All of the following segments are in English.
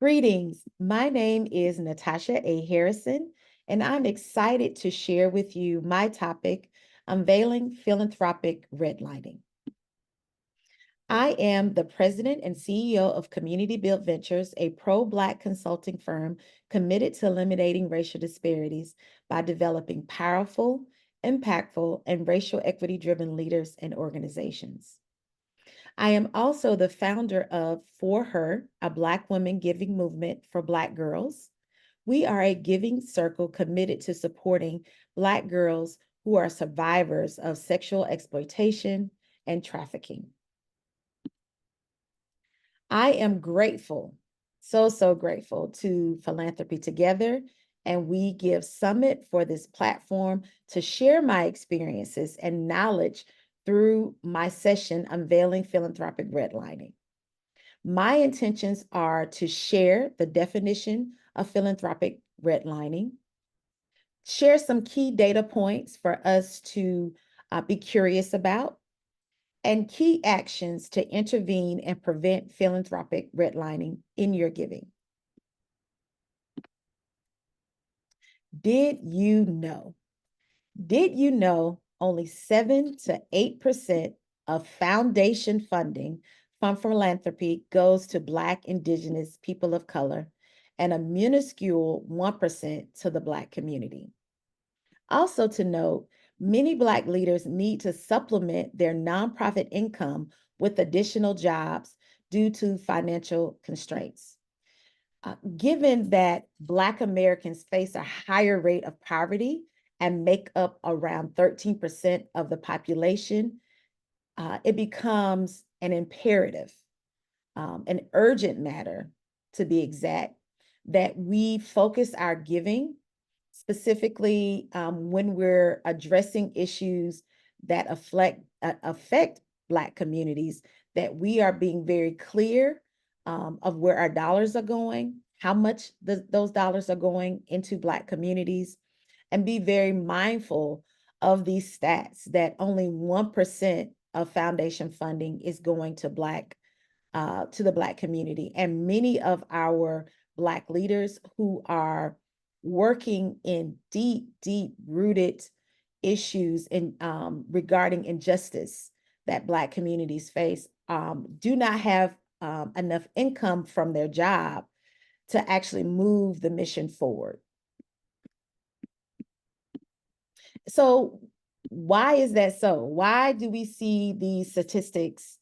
Greetings. My name is Natasha A. Harrison, and I'm excited to share with you my topic, Unveiling Philanthropic Redlining. I am the president and CEO of CommunityBuild Ventures, a pro-Black consulting firm committed to eliminating racial disparities by developing powerful, impactful, and racial equity-driven leaders and organizations. I am also the founder of For Her, a Black women giving movement for Black girls. We are a giving circle committed to supporting Black girls who are survivors of sexual exploitation and trafficking. I am grateful, so grateful to Philanthropy Together, and We Give Summit for this platform to share my experiences and knowledge through my session, Unveiling Philanthropic Redlining. My intentions are to share the definition of philanthropic redlining, share some key data points for us to be curious about, and key actions to intervene and prevent philanthropic redlining in your giving. Did you know? Did you know only 7 to 8% of foundation funding from philanthropy goes to Black, Indigenous, people of color, and a minuscule 1% to the Black community? Also to note, many Black leaders need to supplement their nonprofit income with additional jobs due to financial constraints. Given that Black Americans face a higher rate of poverty and make up around 13% of the population, it becomes an imperative, an urgent matter to be exact, that we focus our giving specifically when we're addressing issues that affect Black communities, that we are being very clear of where our dollars are going, how much those dollars are going into Black communities, and be very mindful of these stats that only 1% of foundation funding is going to the Black community. And many of our Black leaders who are working in deep rooted issues in regarding injustice that Black communities face do not have enough income from their job to actually move the mission forward. So why is that so? Why do we see these statistics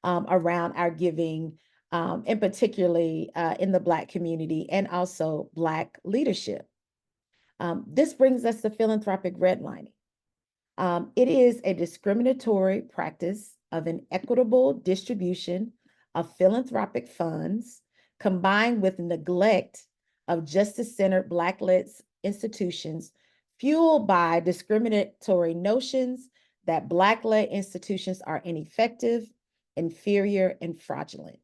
around our giving, and particularly in the Black community and also Black leadership? This brings us to philanthropic redlining. It is a discriminatory practice of an equitable distribution of philanthropic funds combined with neglect of justice-centered Black-led institutions, fueled by discriminatory notions that Black-led institutions are ineffective, inferior, and fraudulent.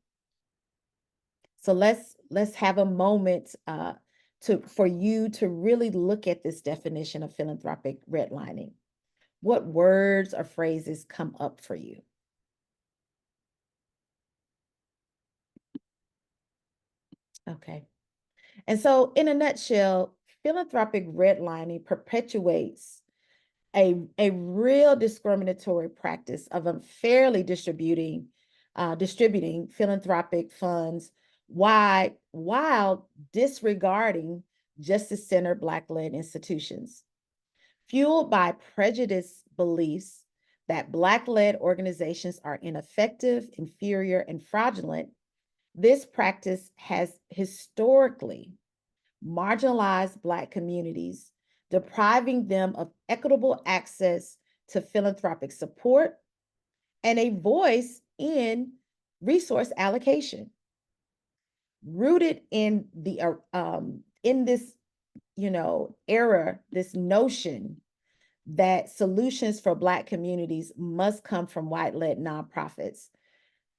So let's have a moment for you to really look at this definition of philanthropic redlining. What words or phrases come up for you? Okay. And so in a nutshell, philanthropic redlining perpetuates a real discriminatory practice of unfairly distributing philanthropic funds while disregarding justice-centered Black-led institutions. Fueled by prejudiced beliefs that Black-led organizations are ineffective, inferior, and fraudulent, this practice has historically marginalized Black communities, depriving them of equitable access to philanthropic support and a voice in resource allocation. Rooted in this era, this notion that solutions for Black communities must come from white-led nonprofits,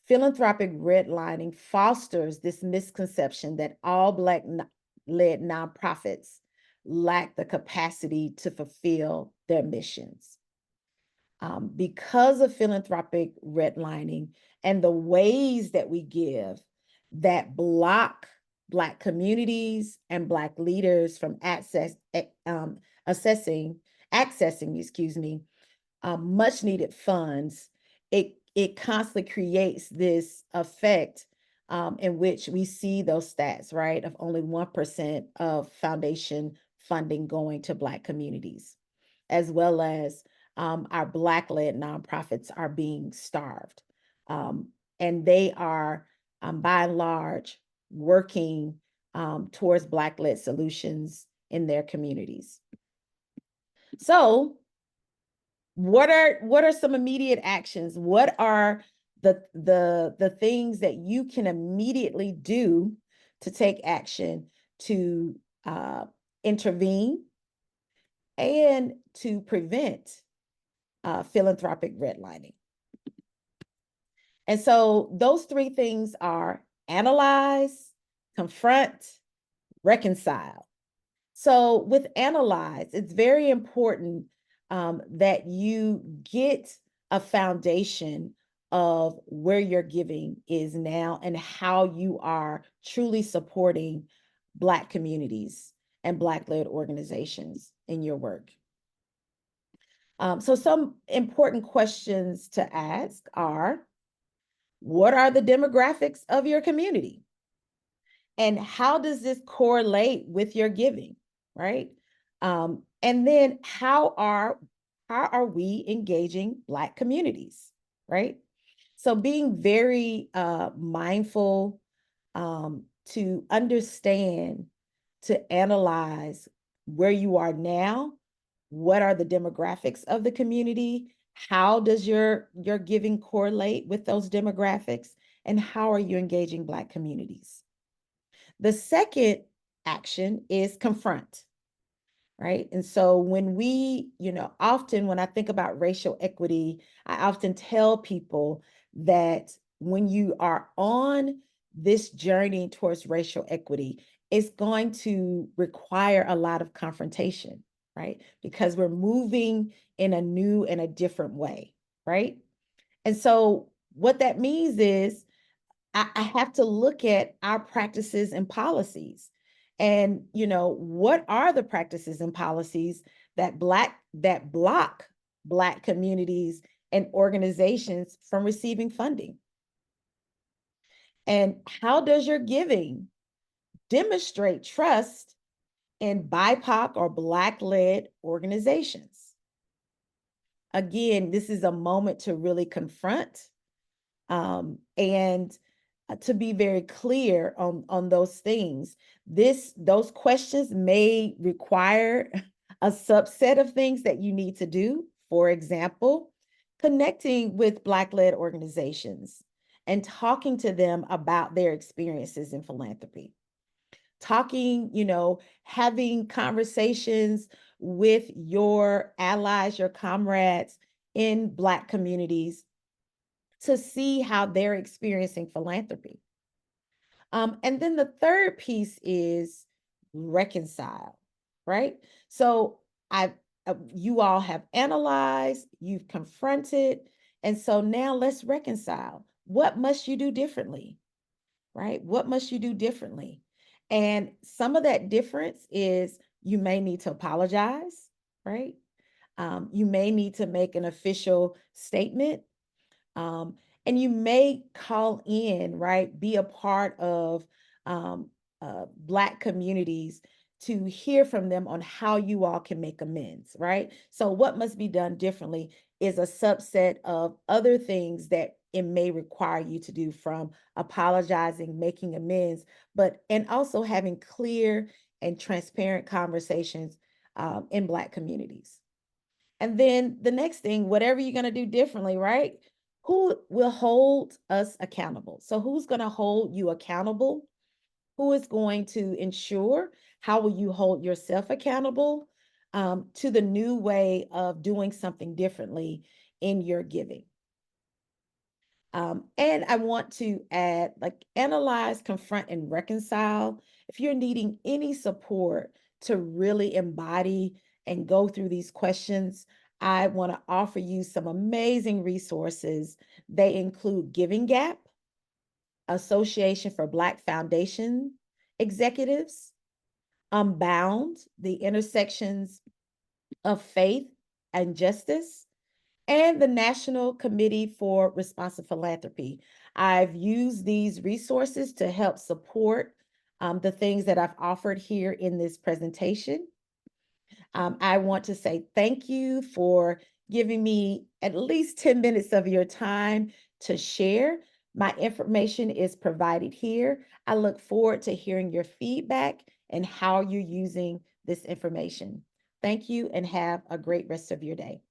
philanthropic redlining fosters this misconception that all Black-led nonprofits lack the capacity to fulfill their missions. Because of philanthropic redlining and the ways that we give that block Black communities and Black leaders from accessing, excuse me, much needed funds, it constantly creates this effect in which we see those stats, right, of only 1% of foundation funding going to Black communities, as well as our Black-led nonprofits are being starved. And they are, by and large, working towards Black-led solutions in their communities. So, what are some immediate actions? What are the things that you can immediately do to take action to intervene and to prevent philanthropic redlining? And so those three things are analyze, confront, reconcile. So with analyze, it's very important that you get a foundation of where your giving is now and how you are truly supporting Black communities and Black-led organizations in your work. So some important questions to ask are, what are the demographics of your community? And how does this correlate with your giving, right? And then how are we engaging Black communities, right? So being very mindful to understand, to analyze where you are now, what are the demographics of the community, how does your giving correlate with those demographics, and how are you engaging Black communities? The second action is confront, right? And so when we, often when I think about racial equity, I often tell people that when you are on this journey towards racial equity, it's going to require a lot of confrontation, right? Because we're moving in a new and a different way, right? And so what that means is I have to look at our practices and policies. And, what are the practices and policies that block Black communities and organizations from receiving funding? And how does your giving demonstrate trust in BIPOC or Black-led organizations? Again, this is a moment to really confront and to be very clear on those things. Those questions may require a subset of things that you need to do. For example, connecting with Black-led organizations and talking to them about their experiences in philanthropy. Talking, having conversations with your allies, your comrades in Black communities to see how they're experiencing philanthropy. And then the third piece is reconcile, right? So you all have analyzed, you've confronted, and so now let's reconcile. What must you do differently, right? What must you do differently? And some of that difference is you may need to apologize, right? You may need to make an official statement. And you may call in, right? Be a part of Black communities to hear from them on how you all can make amends, right? So what must be done differently is a subset of other things that it may require you to do, from apologizing, making amends, and also having clear and transparent conversations in Black communities. And then the next thing, whatever you're going to do differently, right? Who will hold us accountable? So who's going to hold you accountable? Who is going to ensure? How will you hold yourself accountable to the new way of doing something differently in your giving? And I want to add, analyze, confront, and reconcile. If you're needing any support to really embody and go through these questions, I want to offer you some amazing resources. They include Giving Gap, Association for Black Foundation executives, Unbound, the intersections of faith and justice, and the National Committee for Responsive Philanthropy. I've used these resources to help support the things that I've offered here in this presentation. I want to say thank you for giving me at least 10 minutes of your time to share. My information is provided here. I look forward to hearing your feedback and how you're using this information. Thank you and have a great rest of your day.